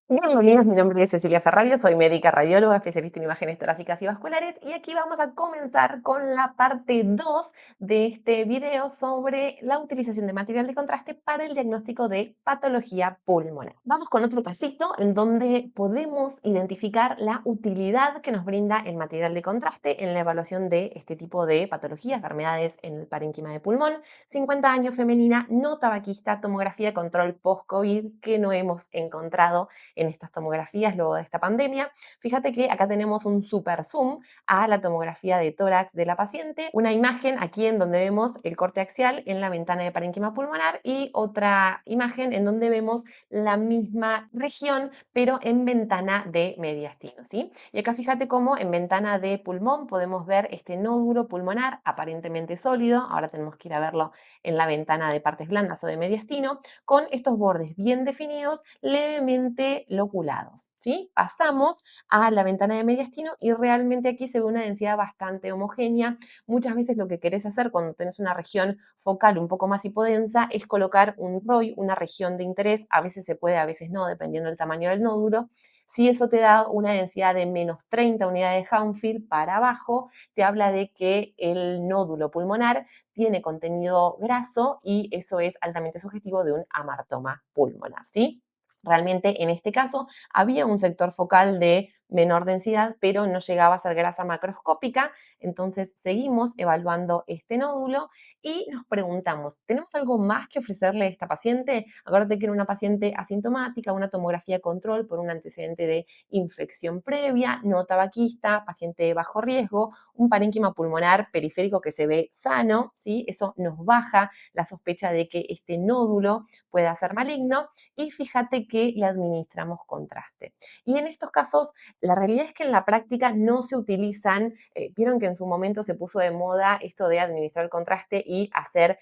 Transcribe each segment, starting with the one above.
Bienvenidos, mi nombre es Cecilia Ferrario, soy médica radióloga, especialista en imágenes torácicas y vasculares, y aquí vamos a comenzar con la parte 2 de este video sobre la utilización de material de contraste para el diagnóstico de patología pulmonar. Vamos con otro casito en donde podemos identificar la utilidad que nos brinda el material de contraste en la evaluación de este tipo de patologías, enfermedades en el parénquima de pulmón. 50 años, femenina, no tabaquista, tomografía de control post-COVID que no hemos encontrado en estas tomografías luego de esta pandemia. Fíjate que acá tenemos un super zoom a la tomografía de tórax de la paciente, una imagen aquí en donde vemos el corte axial en la ventana de parénquima pulmonar y otra imagen en donde vemos la misma región, pero en ventana de mediastino, ¿sí? Y acá fíjate cómo en ventana de pulmón podemos ver este nódulo pulmonar aparentemente sólido, ahora tenemos que ir a verlo en la ventana de partes blandas o de mediastino, con estos bordes bien definidos, levemente loculados, ¿sí? Pasamos a la ventana de mediastino y realmente aquí se ve una densidad bastante homogénea. Muchas veces lo que querés hacer cuando tenés una región focal un poco más hipodensa es colocar un ROI, una región de interés, a veces se puede, a veces no, dependiendo del tamaño del nódulo. Si eso te da una densidad de menos 30 unidades de Hounsfield para abajo, te habla de que el nódulo pulmonar tiene contenido graso y eso es altamente sugestivo de un amartoma pulmonar, ¿sí? Realmente en este caso había un sector focal de menor densidad, pero no llegaba a ser grasa macroscópica, entonces seguimos evaluando este nódulo y nos preguntamos, ¿tenemos algo más que ofrecerle a esta paciente? Acuérdate que era una paciente asintomática, una tomografía control por un antecedente de infección previa, no tabaquista, paciente de bajo riesgo, un parénquima pulmonar periférico que se ve sano, ¿sí? Eso nos baja la sospecha de que este nódulo pueda ser maligno y fíjate que le administramos contraste. Y en estos casos, la realidad es que en la práctica no se utilizan, vieron que en su momento se puso de moda esto de administrar contraste y hacer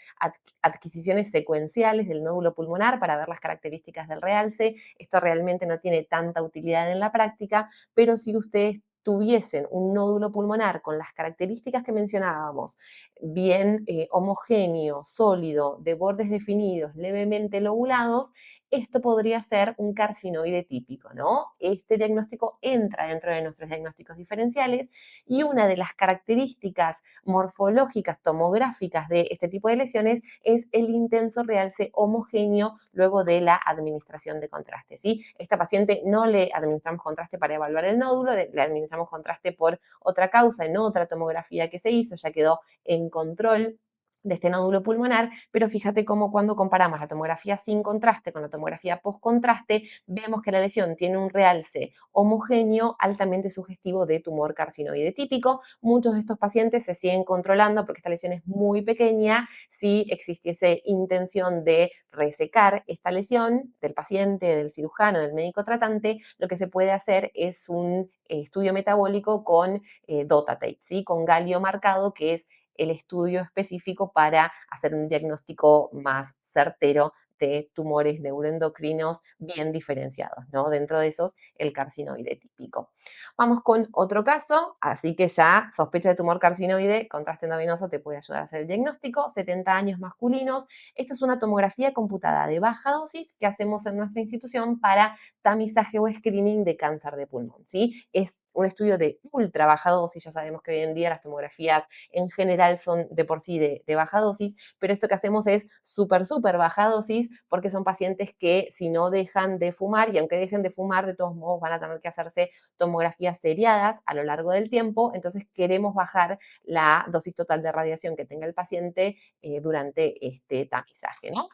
adquisiciones secuenciales del nódulo pulmonar para ver las características del realce. Esto realmente no tiene tanta utilidad en la práctica, pero si ustedes tuviesen un nódulo pulmonar con las características que mencionábamos, bien homogéneo, sólido, de bordes definidos, levemente lobulados, esto podría ser un carcinoide típico, ¿no? Este diagnóstico entra dentro de nuestros diagnósticos diferenciales y una de las características morfológicas, tomográficas de este tipo de lesiones es el intenso realce homogéneo luego de la administración de contraste, ¿sí? Esta paciente no le administramos contraste para evaluar el nódulo, le administramos contraste por otra causa, en otra tomografía que se hizo, ya quedó en control de este nódulo pulmonar, pero fíjate cómo cuando comparamos la tomografía sin contraste con la tomografía post contraste, vemos que la lesión tiene un realce homogéneo altamente sugestivo de tumor carcinoide típico. Muchos de estos pacientes se siguen controlando porque esta lesión es muy pequeña. Si existiese intención de resecar esta lesión del paciente, del cirujano, del médico tratante, lo que se puede hacer es un estudio metabólico con DOTATATE, ¿sí? Con galio marcado, que es el estudio específico para hacer un diagnóstico más certero de tumores neuroendocrinos bien diferenciados, ¿no? Dentro de esos, el carcinoide típico. Vamos con otro caso, así que ya sospecha de tumor carcinoide, contraste endovenoso te puede ayudar a hacer el diagnóstico, 70 años masculinos. Esta es una tomografía computada de baja dosis que hacemos en nuestra institución para tamizaje o screening de cáncer de pulmón, ¿sí? Es un estudio de ultra baja dosis, ya sabemos que hoy en día las tomografías en general son de por sí de baja dosis, pero esto que hacemos es súper baja dosis porque son pacientes que si no dejan de fumar y aunque dejen de fumar, de todos modos van a tener que hacerse tomografías seriadas a lo largo del tiempo, entonces queremos bajar la dosis total de radiación que tenga el paciente durante este tamizaje, ¿no?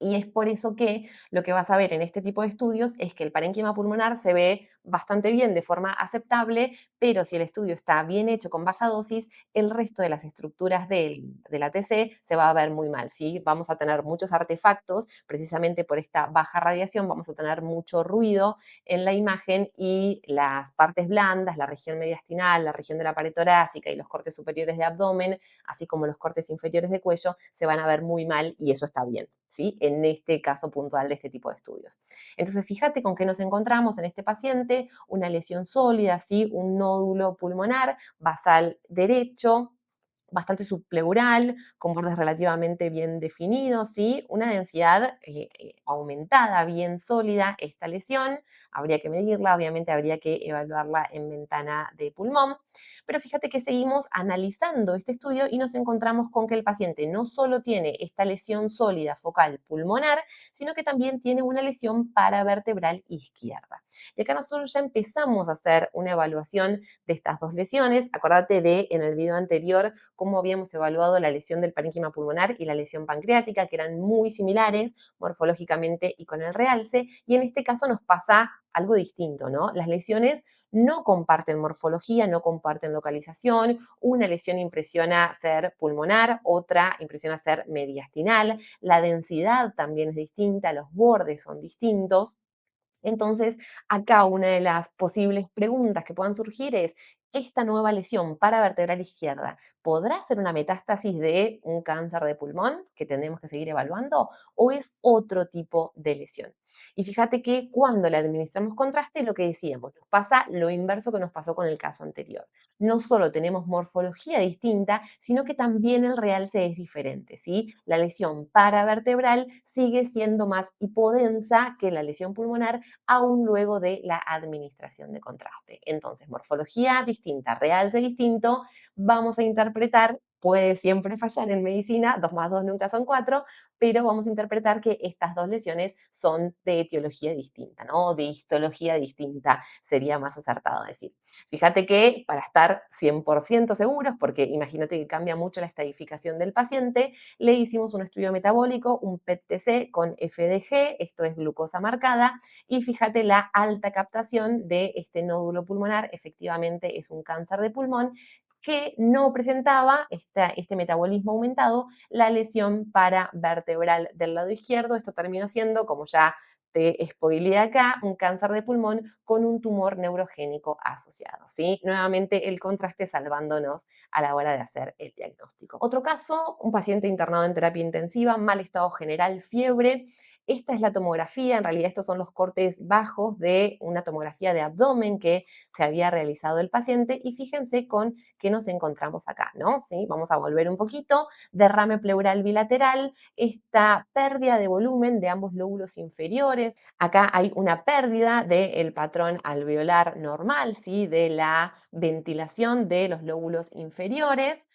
Y es por eso que lo que vas a ver en este tipo de estudios es que el parénquima pulmonar se ve bastante bien de forma aceptable, pero si el estudio está bien hecho con baja dosis, el resto de las estructuras del ATC se va a ver muy mal, ¿sí? Vamos a tener muchos artefactos, precisamente por esta baja radiación, vamos a tener mucho ruido en la imagen y las partes blandas, la región mediastinal, la región de la pared torácica y los cortes superiores de abdomen, así como los cortes inferiores de cuello, se van a ver muy mal y eso está bien, ¿sí? En este caso puntual de este tipo de estudios. Entonces, fíjate con qué nos encontramos en este paciente, una lesión sólida, ¿sí? Un nódulo pulmonar basal derecho, bastante subpleural, con bordes relativamente bien definidos, ¿sí? Una densidad aumentada, bien sólida, esta lesión. Habría que medirla, obviamente habría que evaluarla en ventana de pulmón. Pero fíjate que seguimos analizando este estudio y nos encontramos con que el paciente no solo tiene esta lesión sólida focal pulmonar, sino que también tiene una lesión paravertebral izquierda. Y acá nosotros ya empezamos a hacer una evaluación de estas dos lesiones. Acordate de en el video anterior cómo habíamos evaluado la lesión del parénquima pulmonar y la lesión pancreática, que eran muy similares morfológicamente y con el realce, y en este caso nos pasa algo distinto, ¿no? Las lesiones no comparten morfología, no comparten localización, una lesión impresiona ser pulmonar, otra impresiona ser mediastinal, la densidad también es distinta, los bordes son distintos. Entonces, acá una de las posibles preguntas que puedan surgir es, ¿esta nueva lesión paravertebral izquierda podrá ser una metástasis de un cáncer de pulmón que tendremos que seguir evaluando o es otro tipo de lesión? Y fíjate que cuando le administramos contraste, lo que decíamos, nos pasa lo inverso que nos pasó con el caso anterior. No solo tenemos morfología distinta, sino que también el realce es diferente, ¿sí? La lesión paravertebral sigue siendo más hipodensa que la lesión pulmonar aún luego de la administración de contraste. Entonces, morfología distinta, realce distinto, vamos a interpretar, puede siempre fallar en medicina, 2 más 2 nunca son 4, pero vamos a interpretar que estas dos lesiones son de etiología distinta, ¿no? De histología distinta, sería más acertado decir. Fíjate que para estar 100% seguros, porque imagínate que cambia mucho la estadificación del paciente, le hicimos un estudio metabólico, un PET-TC con FDG, esto es glucosa marcada, y fíjate la alta captación de este nódulo pulmonar, efectivamente es un cáncer de pulmón que no presentaba este metabolismo aumentado, la lesión paravertebral del lado izquierdo. Esto terminó siendo, como ya te spoileé acá, un cáncer de pulmón con un tumor neurogénico asociado, ¿sí? Nuevamente el contraste salvándonos a la hora de hacer el diagnóstico. Otro caso, un paciente internado en terapia intensiva, mal estado general, fiebre. Esta es la tomografía, en realidad estos son los cortes bajos de una tomografía de abdomen que se había realizado el paciente y fíjense con qué nos encontramos acá, ¿no? ¿Sí? Vamos a volver un poquito, derrame pleural bilateral, esta pérdida de volumen de ambos lóbulos inferiores. Acá hay una pérdida del patrón alveolar normal, ¿sí? De la ventilación de los lóbulos inferiores.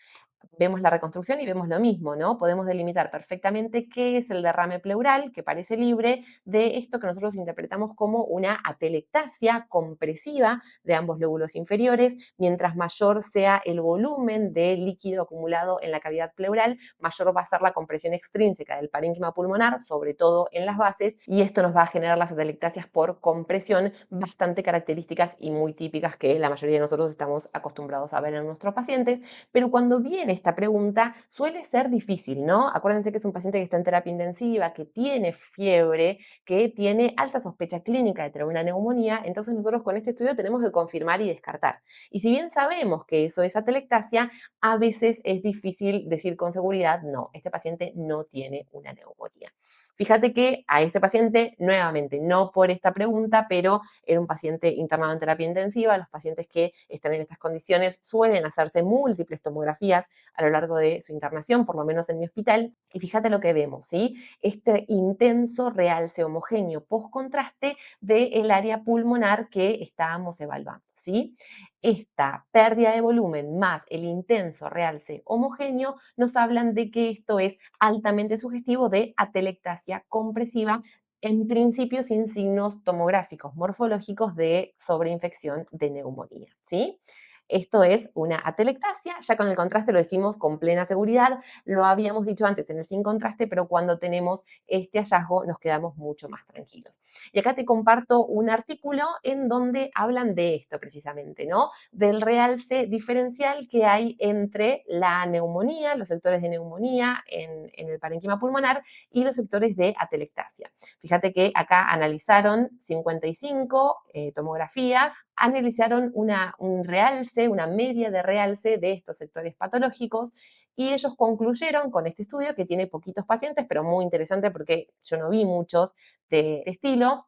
Vemos la reconstrucción y vemos lo mismo, ¿no? Podemos delimitar perfectamente qué es el derrame pleural, que parece libre, de esto que nosotros interpretamos como una atelectasia compresiva de ambos lóbulos inferiores. Mientras mayor sea el volumen de líquido acumulado en la cavidad pleural, mayor va a ser la compresión extrínseca del parénquima pulmonar, sobre todo en las bases, y esto nos va a generar las atelectasias por compresión bastante características y muy típicas que la mayoría de nosotros estamos acostumbrados a ver en nuestros pacientes, pero cuando viene esta pregunta suele ser difícil, ¿no? Acuérdense que es un paciente que está en terapia intensiva, que tiene fiebre, que tiene alta sospecha clínica de tener una neumonía, entonces nosotros con este estudio tenemos que confirmar y descartar. Y si bien sabemos que eso es atelectasia, a veces es difícil decir con seguridad, no, este paciente no tiene una neumonía. Fíjate que a este paciente, nuevamente, no por esta pregunta, pero era un paciente internado en terapia intensiva. Los pacientes que están en estas condiciones suelen hacerse múltiples tomografías a lo largo de su internación, por lo menos en mi hospital. Y fíjate lo que vemos, ¿sí? Este intenso realce homogéneo post-contraste del área pulmonar que estábamos evaluando, ¿sí? Esta pérdida de volumen más el intenso realce homogéneo nos hablan de que esto es altamente sugestivo de atelectasia compresiva, en principio sin signos tomográficos morfológicos de sobreinfección de neumonía, ¿sí? Esto es una atelectasia, ya con el contraste lo decimos con plena seguridad, lo habíamos dicho antes en el sin contraste, pero cuando tenemos este hallazgo nos quedamos mucho más tranquilos. Y acá te comparto un artículo en donde hablan de esto precisamente, ¿no? Del realce diferencial que hay entre la neumonía, los sectores de neumonía en el parénquima pulmonar y los sectores de atelectasia. Fíjate que acá analizaron 55 tomografías, analizaron un realce, una media de realce de estos sectores patológicos y ellos concluyeron con este estudio, que tiene poquitos pacientes, pero muy interesante porque yo no vi muchos de este estilo,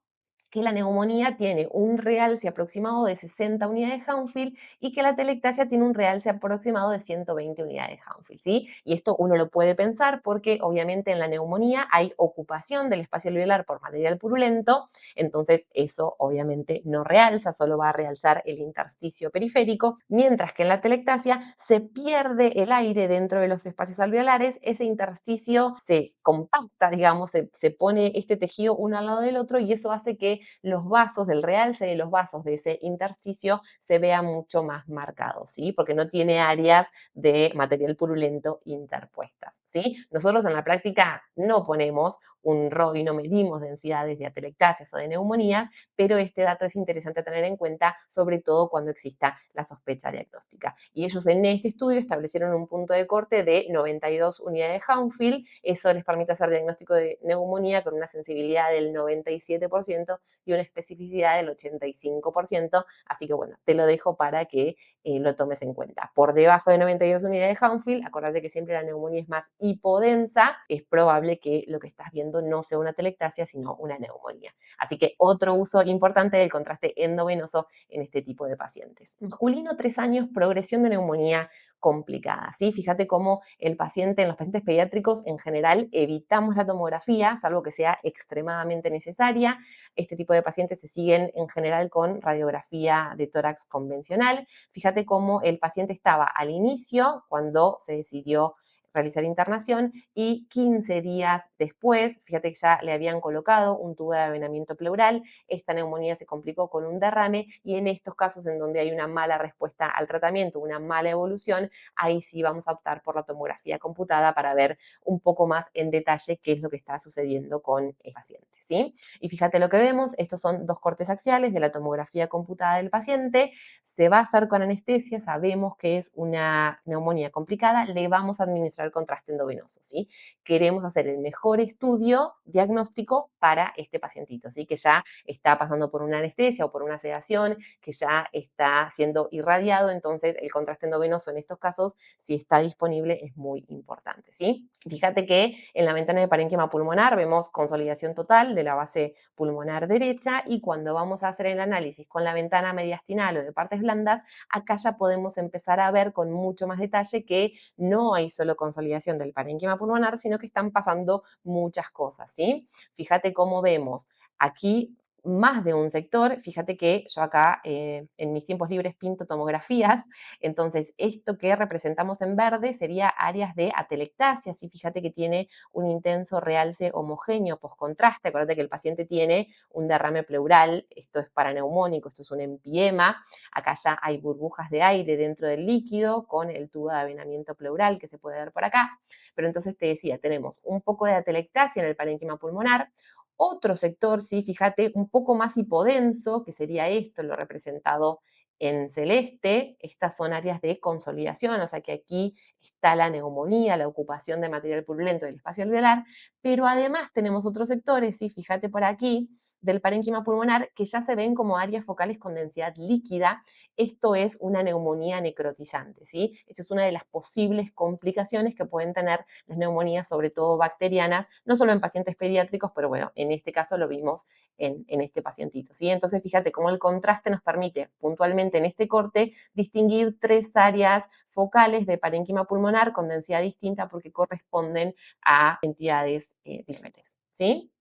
que la neumonía tiene un realce aproximado de 60 unidades Hounsfield y que la atelectasia tiene un realce aproximado de 120 unidades Hounsfield, ¿sí? Y esto uno lo puede pensar porque obviamente en la neumonía hay ocupación del espacio alveolar por material purulento, entonces eso obviamente no realza, solo va a realzar el intersticio periférico, mientras que en la atelectasia se pierde el aire dentro de los espacios alveolares, ese intersticio se compacta, digamos, se pone este tejido uno al lado del otro y eso hace que los vasos, el realce de los vasos de ese intersticio se vea mucho más marcado, ¿sí? Porque no tiene áreas de material purulento interpuestas, ¿sí? Nosotros en la práctica no ponemos un ROI, no medimos densidades de atelectasias o de neumonías, pero este dato es interesante tener en cuenta, sobre todo cuando exista la sospecha diagnóstica. Y ellos en este estudio establecieron un punto de corte de 92 unidades Hounsfield, eso les permite hacer diagnóstico de neumonía con una sensibilidad del 97% y una especificidad del 85%, así que bueno, te lo dejo para que lo tomes en cuenta. Por debajo de 92 unidades Hounsfield, acordate que siempre la neumonía es más hipodensa, es probable que lo que estás viendo no sea una atelectasia, sino una neumonía. Así que otro uso importante del contraste endovenoso en este tipo de pacientes. Masculino, 3 años, progresión de neumonía complicada, ¿sí? Fíjate cómo el paciente, en los pacientes pediátricos en general, evitamos la tomografía, salvo que sea extremadamente necesaria. Este tipo de pacientes se siguen en general con radiografía de tórax convencional. Fíjate cómo el paciente estaba al inicio, cuando se decidió realizar internación, y 15 días después, fíjate que ya le habían colocado un tubo de avenamiento pleural, esta neumonía se complicó con un derrame y en estos casos en donde hay una mala respuesta al tratamiento, una mala evolución, ahí sí vamos a optar por la tomografía computada para ver un poco más en detalle qué es lo que está sucediendo con el paciente, ¿sí? Y fíjate lo que vemos, estos son 2 cortes axiales de la tomografía computada del paciente, se va a hacer con anestesia, sabemos que es una neumonía complicada, le vamos a administrar contraste endovenoso, ¿sí? Queremos hacer el mejor estudio diagnóstico para este pacientito, ¿sí? Que ya está pasando por una anestesia o por una sedación, que ya está siendo irradiado, entonces el contraste endovenoso en estos casos, si está disponible, es muy importante, ¿sí? Fíjate que en la ventana de parénquima pulmonar vemos consolidación total de la base pulmonar derecha y cuando vamos a hacer el análisis con la ventana mediastinal o de partes blandas, acá ya podemos empezar a ver con mucho más detalle que no hay solo consolidación del parénquima pulmonar, sino que están pasando muchas cosas, ¿sí? Fíjate cómo vemos aquí más de un sector, fíjate que yo acá en mis tiempos libres pinto tomografías, entonces esto que representamos en verde sería áreas de atelectasia, ¿sí? Fíjate que tiene un intenso realce homogéneo postcontraste, acuérdate que el paciente tiene un derrame pleural, esto es paraneumónico, esto es un empiema, acá ya hay burbujas de aire dentro del líquido con el tubo de avenamiento pleural que se puede ver por acá, pero entonces te decía, tenemos un poco de atelectasia en el parénquima pulmonar, otro sector, sí, fíjate, un poco más hipodenso, que sería esto, lo representado en celeste, estas son áreas de consolidación, o sea que aquí está la neumonía, la ocupación de material purulento del espacio alveolar, pero además tenemos otros sectores, sí, fíjate por aquí, del parénquima pulmonar que ya se ven como áreas focales con densidad líquida. Esto es una neumonía necrotizante, ¿sí? Esta es una de las posibles complicaciones que pueden tener las neumonías, sobre todo bacterianas, no solo en pacientes pediátricos, pero bueno, en este caso lo vimos en este pacientito, ¿sí? Entonces, fíjate cómo el contraste nos permite puntualmente en este corte distinguir 3 áreas focales de parénquima pulmonar con densidad distinta porque corresponden a entidades diferentes, ¿sí?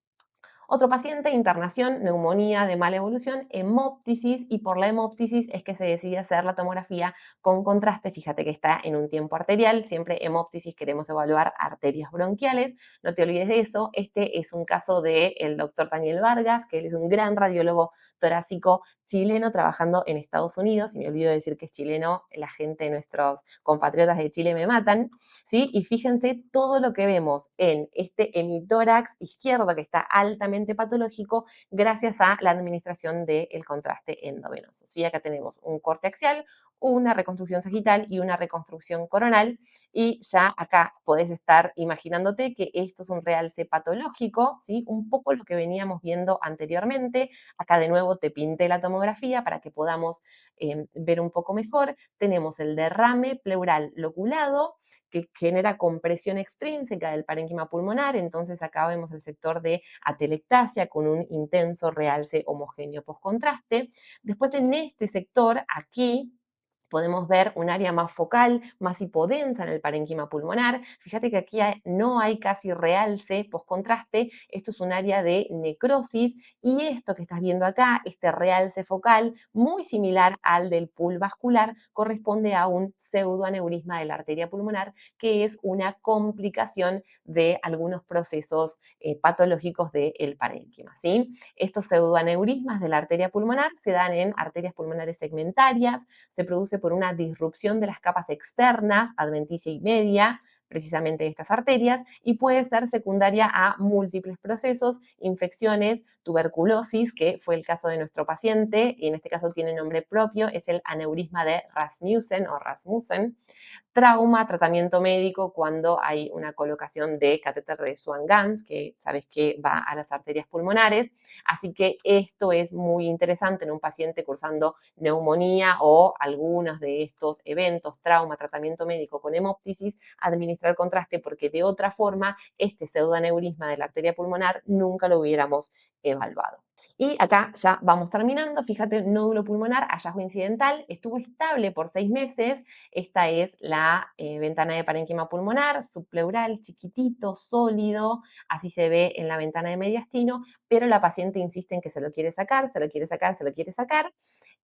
Otro paciente, internación, neumonía de mala evolución, hemóptisis, y por la hemóptisis es que se decide hacer la tomografía con contraste. Fíjate que está en un tiempo arterial, siempre hemóptisis queremos evaluar arterias bronquiales, no te olvides de eso. Este es un caso del doctor Daniel Vargas, que él es un gran radiólogo torácico chileno trabajando en Estados Unidos, y me olvido de decir que es chileno, la gente, nuestros compatriotas de Chile me matan, ¿sí? Y fíjense todo lo que vemos en este hemitórax izquierdo que está altamente patológico gracias a la administración del contraste endovenoso, ¿sí? Acá tenemos un corte axial, una reconstrucción sagital y una reconstrucción coronal. Y ya acá podés estar imaginándote que esto es un realce patológico, ¿sí? Un poco lo que veníamos viendo anteriormente. Acá de nuevo te pinté la tomografía para que podamos ver un poco mejor. Tenemos el derrame pleural loculado que genera compresión extrínseca del parénquima pulmonar, entonces acá vemos el sector de atelectasia con un intenso realce homogéneo postcontraste. Después en este sector, aquí, podemos ver un área más focal, más hipodensa en el parénquima pulmonar. Fíjate que aquí no hay casi realce postcontraste, esto es un área de necrosis y esto que estás viendo acá, este realce focal, muy similar al del pool vascular, corresponde a un pseudoaneurisma de la arteria pulmonar, que es una complicación de algunos procesos patológicos del parénquima, ¿sí? Estos pseudoaneurismas de la arteria pulmonar se dan en arterias pulmonares segmentarias, se produce por una disrupción de las capas externas, adventicia y media, precisamente de estas arterias, y puede ser secundaria a múltiples procesos, infecciones, tuberculosis, que fue el caso de nuestro paciente, y en este caso tiene nombre propio, es el aneurisma de Rasmussen o Rasmussen, trauma, tratamiento médico cuando hay una colocación de catéter de Swan-Ganz, que sabes que va a las arterias pulmonares. Así que esto es muy interesante en un paciente cursando neumonía o algunos de estos eventos, trauma, tratamiento médico con hemóptisis, administrar contraste porque de otra forma este pseudoaneurisma de la arteria pulmonar nunca lo hubiéramos evaluado. Y acá ya vamos terminando. Fíjate, nódulo pulmonar, hallazgo incidental, estuvo estable por 6 meses. Esta es la ventana de parénquima pulmonar, subpleural, chiquitito, sólido, así se ve en la ventana de mediastino, pero la paciente insiste en que se lo quiere sacar, se lo quiere sacar, se lo quiere sacar.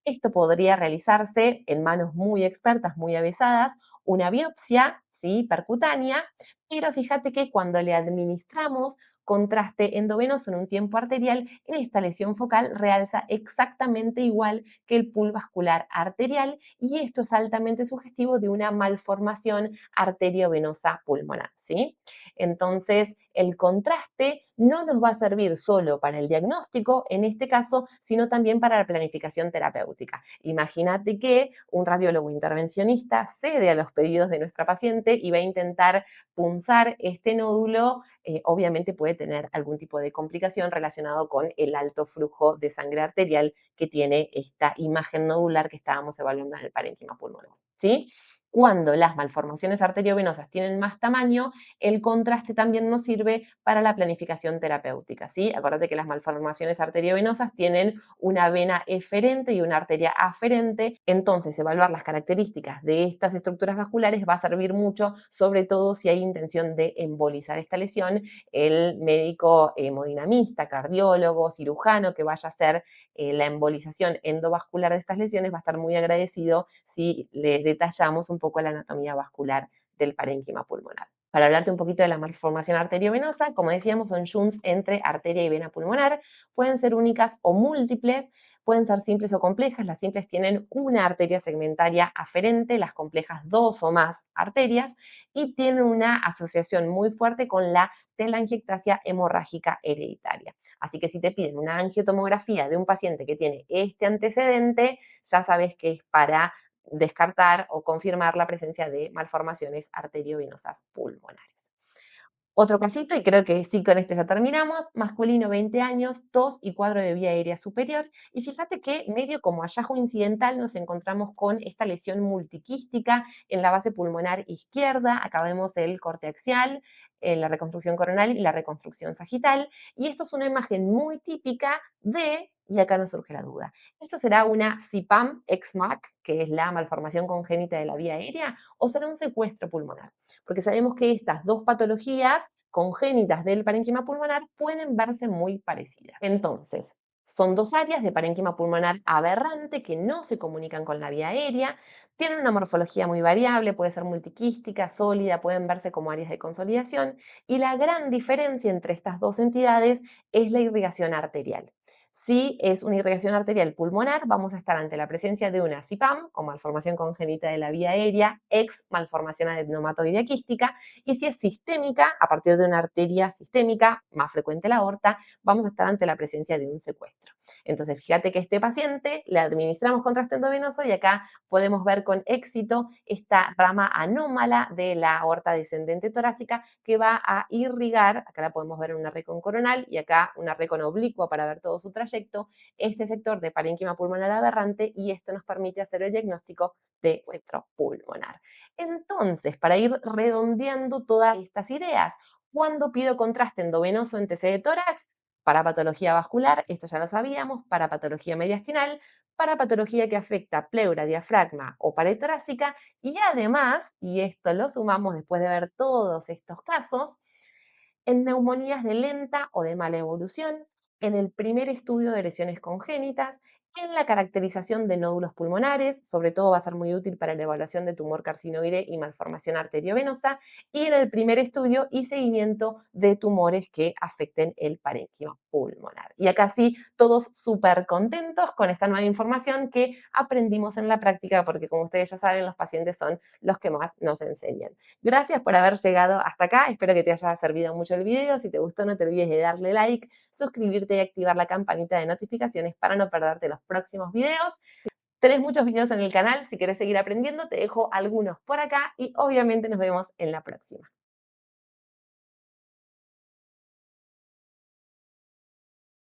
Esto podría realizarse en manos muy expertas, muy avesadas, una biopsia, ¿sí? Percutánea, pero fíjate que cuando le administramos contraste endovenoso en un tiempo arterial, esta lesión focal realza exactamente igual que el pool vascular arterial y esto es altamente sugestivo de una malformación arteriovenosa pulmonar, ¿sí? Entonces, el contraste no nos va a servir solo para el diagnóstico, en este caso, sino también para la planificación terapéutica. Imagínate que un radiólogo intervencionista cede a los pedidos de nuestra paciente y va a intentar punzar este nódulo, obviamente puede tener algún tipo de complicación relacionado con el alto flujo de sangre arterial que tiene esta imagen nodular que estábamos evaluando en el parénquima pulmonar, ¿sí? Cuando las malformaciones arteriovenosas tienen más tamaño, el contraste también nos sirve para la planificación terapéutica, ¿sí? Acuérdate que las malformaciones arteriovenosas tienen una vena eferente y una arteria aferente, entonces evaluar las características de estas estructuras vasculares va a servir mucho, sobre todo si hay intención de embolizar esta lesión. El médico hemodinamista, cardiólogo, cirujano que vaya a hacer la embolización endovascular de estas lesiones va a estar muy agradecido si le detallamos un poco la anatomía vascular del parénquima pulmonar. Para hablarte un poquito de la malformación arteriovenosa, como decíamos, son shunts entre arteria y vena pulmonar, pueden ser únicas o múltiples, pueden ser simples o complejas. Las simples tienen una arteria segmentaria aferente, las complejas dos o más arterias y tienen una asociación muy fuerte con la telangiectasia hemorrágica hereditaria. Así que si te piden una angiotomografía de un paciente que tiene este antecedente, ya sabes que es para descartar o confirmar la presencia de malformaciones arteriovenosas pulmonares. Otro casito, y creo que sí, con este ya terminamos, masculino 20 años, tos y cuadro de vía aérea superior. Y fíjate que medio como hallazgo incidental nos encontramos con esta lesión multiquística en la base pulmonar izquierda. Acá vemos el corte axial, la reconstrucción coronal y la reconstrucción sagital. Y esto es una imagen muy típica de, y acá nos surge la duda, ¿esto será una CPAM ex-MAC, que es la malformación congénita de la vía aérea, o será un secuestro pulmonar? Porque sabemos que estas dos patologías congénitas del parénquima pulmonar pueden verse muy parecidas. Entonces, son dos áreas de parénquima pulmonar aberrante que no se comunican con la vía aérea, tienen una morfología muy variable, puede ser multiquística, sólida, pueden verse como áreas de consolidación y la gran diferencia entre estas dos entidades es la irrigación arterial. Si es una irrigación arterial pulmonar, vamos a estar ante la presencia de una CIPAM o malformación congénita de la vía aérea, ex malformación adenomatoidea quística, y si es sistémica, a partir de una arteria sistémica, más frecuente la aorta, vamos a estar ante la presencia de un secuestro. Entonces, fíjate que a este paciente le administramos contraste endovenoso y acá podemos ver con éxito esta rama anómala de la aorta descendente torácica que va a irrigar, acá la podemos ver en una recon coronal y acá una recon oblicua para ver todo su trayecto, este sector de parénquima pulmonar aberrante, y esto nos permite hacer el diagnóstico de secuestro pulmonar. Entonces, para ir redondeando todas estas ideas, ¿cuándo pido contraste endovenoso en TC de tórax? Para patología vascular, esto ya lo sabíamos, para patología mediastinal, para patología que afecta pleura, diafragma o pared torácica, y además, y esto lo sumamos después de ver todos estos casos, en neumonías de lenta o de mala evolución, en el primer estudio de lesiones congénitas, en la caracterización de nódulos pulmonares, sobre todo va a ser muy útil para la evaluación de tumor carcinoide y malformación arteriovenosa, y en el primer estudio y seguimiento de tumores que afecten el parénquima pulmonar. Y acá sí, todos súper contentos con esta nueva información que aprendimos en la práctica, porque como ustedes ya saben, los pacientes son los que más nos enseñan. Gracias por haber llegado hasta acá, espero que te haya servido mucho el video. Si te gustó, no te olvides de darle like, suscribirte y activar la campanita de notificaciones para no perderte los próximos videos. Tenés muchos videos en el canal, si querés seguir aprendiendo, te dejo algunos por acá y obviamente nos vemos en la próxima.